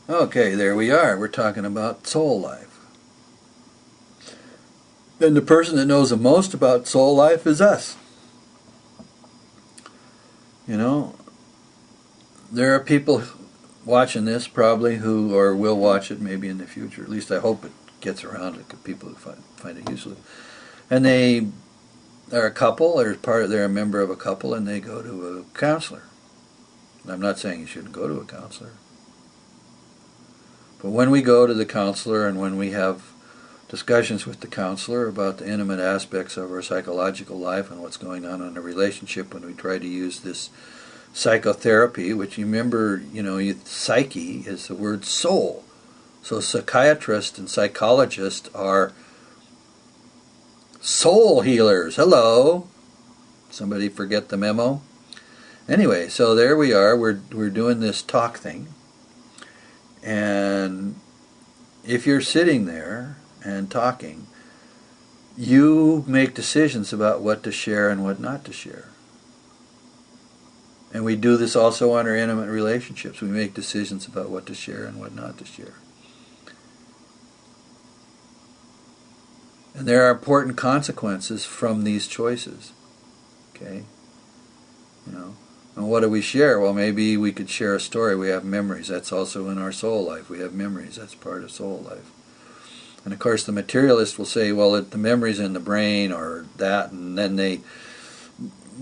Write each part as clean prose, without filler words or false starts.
Okay, there we are. We're talking about soul life. And the person that knows the most about soul life is us. You know, there are people watching this probably who, or will watch it maybe in the future. At least I hope it gets around to people who find it useful. And they are a couple, or they're a member of a couple, and they go to a counselor. I'm not saying you shouldn't go to a counselor. But when we go to the counselor and when we have discussions with the counselor about the intimate aspects of our psychological life and what's going on in a relationship, when we try to use this psychotherapy, which you remember, psyche is the word soul. So psychiatrists and psychologists are soul healers. Hello. Somebody forget the memo? Anyway, so there we are. We're doing this talk thing. And if you're sitting there and talking, you make decisions about what to share and what not to share. And we do this also on our intimate relationships. We make decisions about what to share and what not to share. And there are important consequences from these choices. Okay? And what do we share? Well, maybe we could share a story. We have memories. That's also in our soul life. We have memories. That's part of soul life. And of course, the materialist will say, well, the memory's in the brain or that, and then they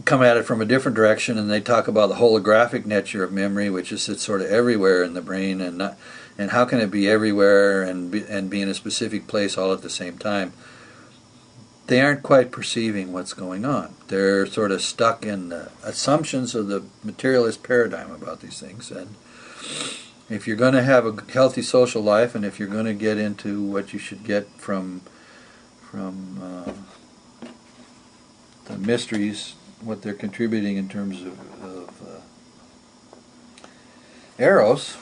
come at it from a different direction, and they talk about the holographic nature of memory, which is it's sort of everywhere in the brain, and how can it be everywhere and be in a specific place all at the same time? They aren't quite perceiving what's going on. They're sort of stuck in the assumptions of the materialist paradigm about these things. And if you're going to have a healthy social life, and if you're going to get into what you should get from the mysteries, what they're contributing in terms of Eros,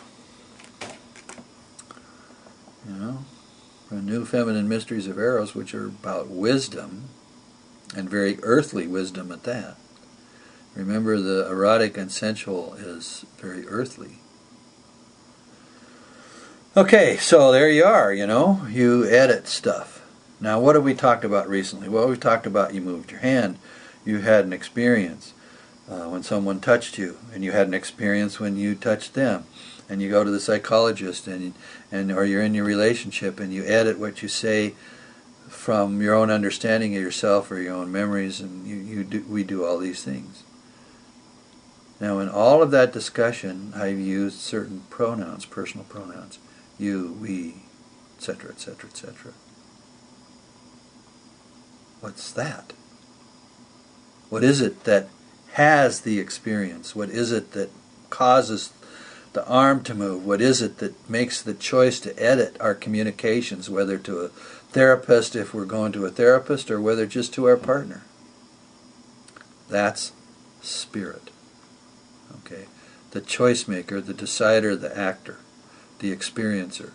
the new feminine mysteries of Eros, which are about wisdom, and very earthly wisdom at that. Remember, the erotic and sensual is very earthly. Okay, so there you are, you edit stuff. Now, what have we talked about recently? Well, we talked about you moved your hand, you had an experience when someone touched you, and you had an experience when you touched them. And you go to the psychologist, or you're in your relationship, and you edit what you say from your own understanding of yourself or your own memories, and we do all these things. Now, in all of that discussion, I've used certain pronouns, personal pronouns, you, we, etc., etc., etc. What's that? What is it that has the experience? What is it that causes the arm to move? What is it that makes the choice to edit our communications, whether to a therapist if we're going to a therapist, or whether just to our partner? That's spirit. Okay? The choice maker, the decider, the actor, the experiencer.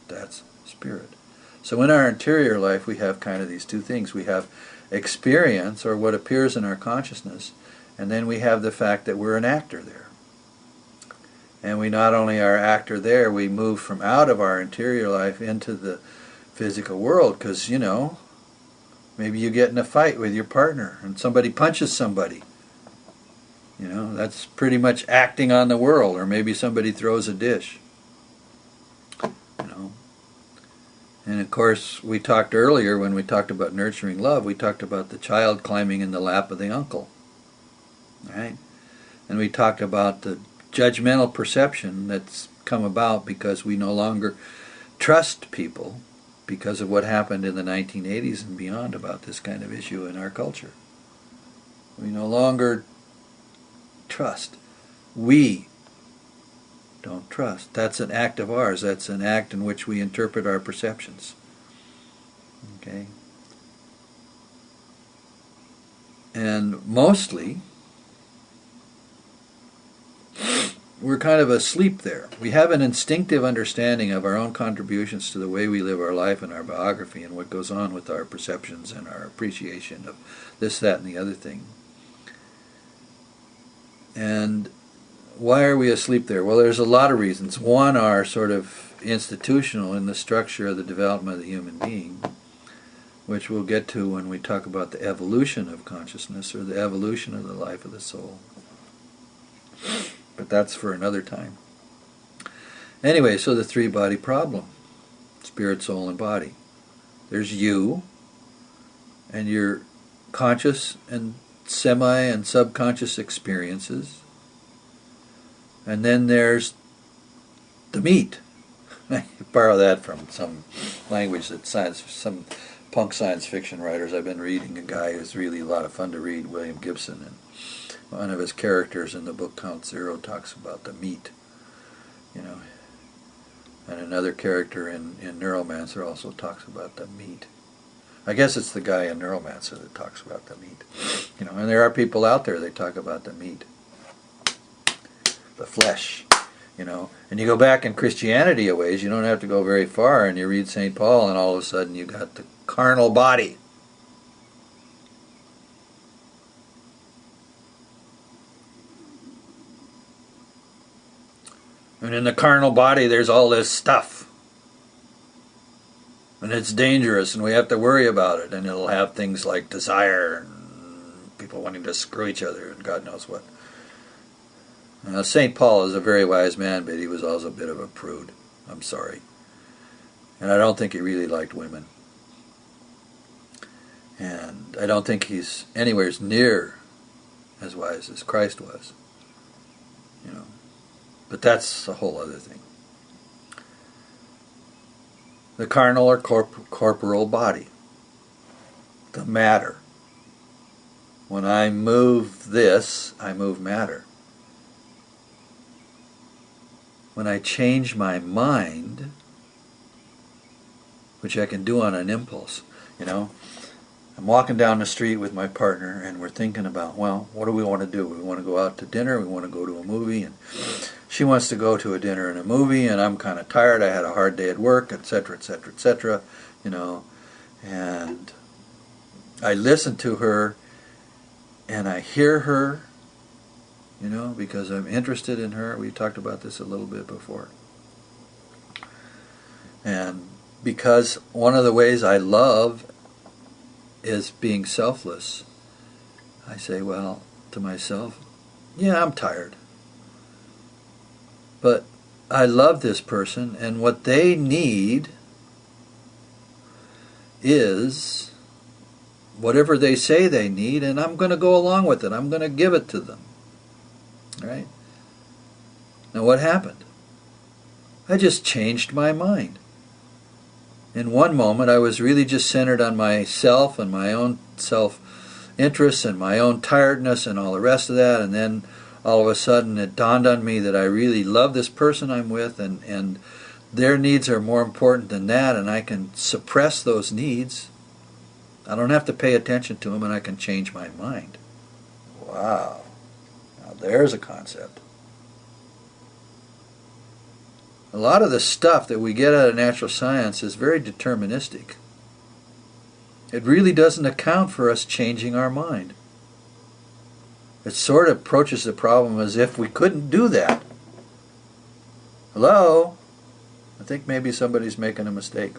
That's spirit. So in our interior life, we have kind of these two things. We have experience, or what appears in our consciousness, and then we have the fact that we're an actor there. And we not only are actor there, we move from out of our interior life into the physical world, because, maybe you get in a fight with your partner and somebody punches somebody. That's pretty much acting on the world, or maybe somebody throws a dish. And of course, we talked earlier, when we talked about nurturing love, we talked about the child climbing in the lap of the uncle. Right? And we talked about the judgmental perception that's come about because we no longer trust people because of what happened in the 1980s and beyond about this kind of issue in our culture. We no longer trust. We don't trust. That's an act of ours. That's an act in which we interpret our perceptions. Okay? And mostly, we're kind of asleep there. We have an instinctive understanding of our own contributions to the way we live our life and our biography and what goes on with our perceptions and our appreciation of this, that, and the other thing. And why are we asleep there? Well, there's a lot of reasons. One are sort of institutional in the structure of the development of the human being, which we'll get to when we talk about the evolution of consciousness or the evolution of the life of the soul. But that's for another time. Anyway, so the three-body problem: spirit, soul, and body. There's you, and your conscious and semi and subconscious experiences. And then there's the meat. I borrow that from some language that some punk science fiction writers. I've been reading a guy who's really a lot of fun to read, William Gibson, and one of his characters in the book Count Zero talks about the meat, and another character in Neuromancer also talks about the meat. I guess it's the guy in Neuromancer that talks about the meat, and there are people out there that talk about the meat, the flesh, and you go back in Christianity a ways, you don't have to go very far, and you read St. Paul, and all of a sudden you got the carnal body. And in the carnal body there's all this stuff. And it's dangerous, and we have to worry about it, and it'll have things like desire, and people wanting to screw each other, and God knows what. Now, St. Paul is a very wise man, but he was also a bit of a prude. I'm sorry. And I don't think he really liked women. And I don't think he's anywhere near as wise as Christ was. But that's a whole other thing. The carnal or corporal body. The matter. When I move this, I move matter. When I change my mind, which I can do on an impulse, I'm walking down the street with my partner and we're thinking about, well, what do we want to do? We want to go out to dinner, we want to go to a movie, and she wants to go to a dinner and a movie, and I'm kind of tired, I had a hard day at work, etc., etc., etc., and I listen to her and I hear her, because I'm interested in her. We talked about this a little bit before. And because one of the ways I love is being selfless, I say, well, to myself, yeah, I'm tired. But I love this person, and what they need is whatever they say they need, and I'm going to go along with it. I'm going to give it to them. Right? Now what happened? I just changed my mind. In one moment I was really just centered on myself and my own self-interest and my own tiredness and all the rest of that, and then all of a sudden it dawned on me that I really love this person I'm with, and their needs are more important than that, and I can suppress those needs. I don't have to pay attention to them, and I can change my mind. Wow. There's a concept. A lot of the stuff that we get out of natural science is very deterministic. It really doesn't account for us changing our mind. It sort of approaches the problem as if we couldn't do that. Hello? I think maybe somebody's making a mistake.